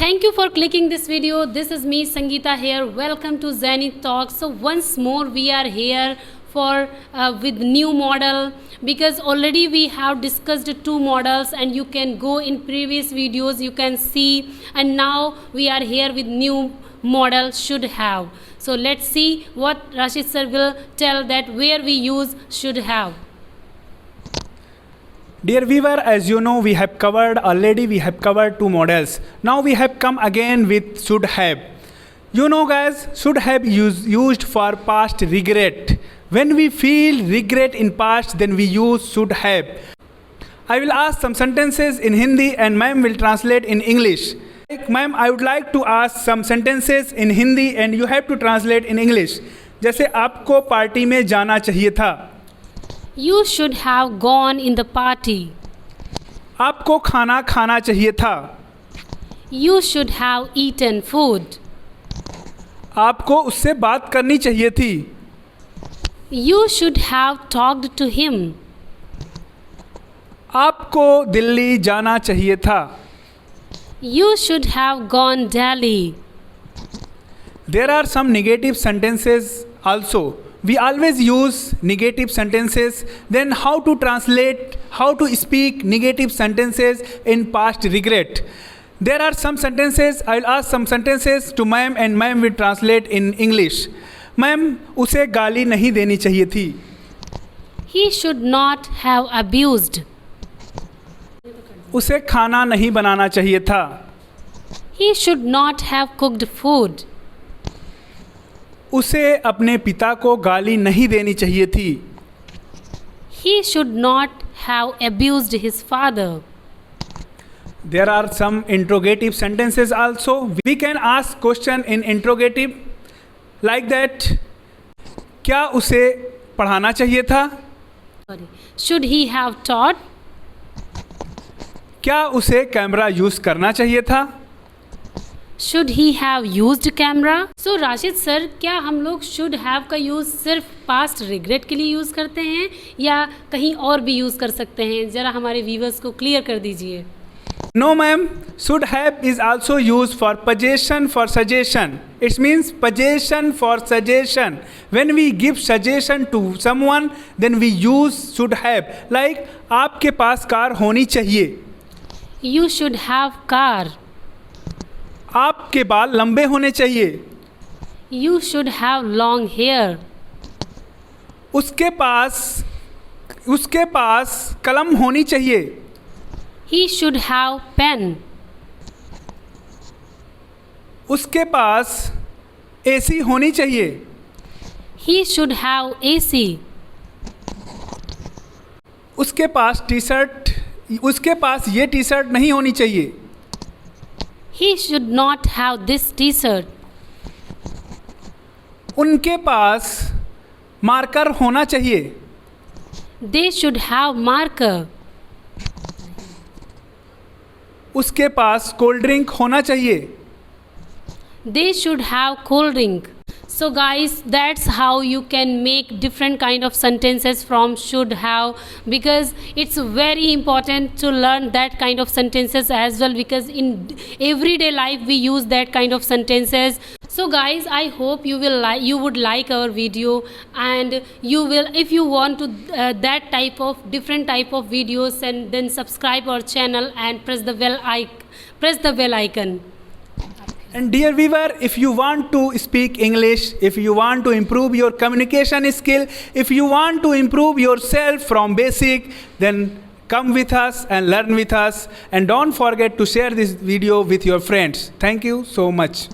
Thank you for clicking this video. This is me, Sangeeta here. Welcome to Zenith Talks. So once more we are here for with new model, because already we have discussed two models and you can go in previous videos, you can see, and now we are here with new model should have. So let's see what Rashid sir will tell that where we use should have. Dear viewer, as you know, we have covered two models. Now we have come again with should have. You know guys, should have used for past regret. When we feel regret in past, then we use should have. I will ask some sentences in Hindi and ma'am will translate in English. Ma'am, I would like to ask some sentences in Hindi and you have to translate in English. जैसे आपको party में जाना चाहिए था. You should have gone in the party. आपको खाना खाना चाहिए था. You should have eaten food. आपको उससे बात करनी चाहिए थी. You should have talked to him. आपको दिल्ली जाना चाहिए था. You should have gone Delhi. There are some negative sentences also. We always use negative sentences. Then how to translate, how to speak negative sentences in past regret? There are some sentences. I will ask some sentences to ma'am and ma'am will translate in English. Ma'am, उसे गाली नहीं देनी चाहिए थी. He should not have abused. उसे खाना नहीं बनाना चाहिए था. He should not have cooked food. उसे अपने पिता को गाली नहीं देनी चाहिए थी. He should not have abused his father. There are some interrogative sentences also. We can ask question in interrogative like that. क्या उसे पढ़ाना चाहिए था? Should he have taught? क्या उसे कैमरा यूज करना चाहिए था? Should he have used camera? So Rashid sir, क्या हम लोग should have का यूज़ सिर्फ past regret के लिए यूज़ करते हैं या कहीं और भी यूज़ कर सकते हैं? ज़रा हमारे व्यूवर्स को क्लियर कर दीजिए. No ma'am, should have is also used for possession for suggestion. It means possession for suggestion. When we give suggestion to someone, then we use should have. Like आपके पास car होनी चाहिए. You should have car. आपके बाल लंबे होने चाहिए. You should have long hair. उसके पास कलम होनी चाहिए. He should have pen. उसके पास एसी होनी चाहिए. He should have AC. उसके पास ये टी शर्ट नहीं होनी चाहिए. He should not have this t-shirt. उनके पास मार्कर होना चाहिए. They should have marker. उसके पास कोल्ड ड्रिंक होना चाहिए. They should have cold drink. So guys, that's how you can make different kind of sentences from should have, because it's very important to learn that kind of sentences as well, because in everyday life we use that kind of sentences. So guys, I hope you would like our video, and you will, if you want to that type of different type of videos, and then subscribe our channel and press the bell icon. And dear viewer, if you want to speak English, if you want to improve your communication skill, if you want to improve yourself from basic, then come with us and learn with us. And don't forget to share this video with your friends. Thank you so much.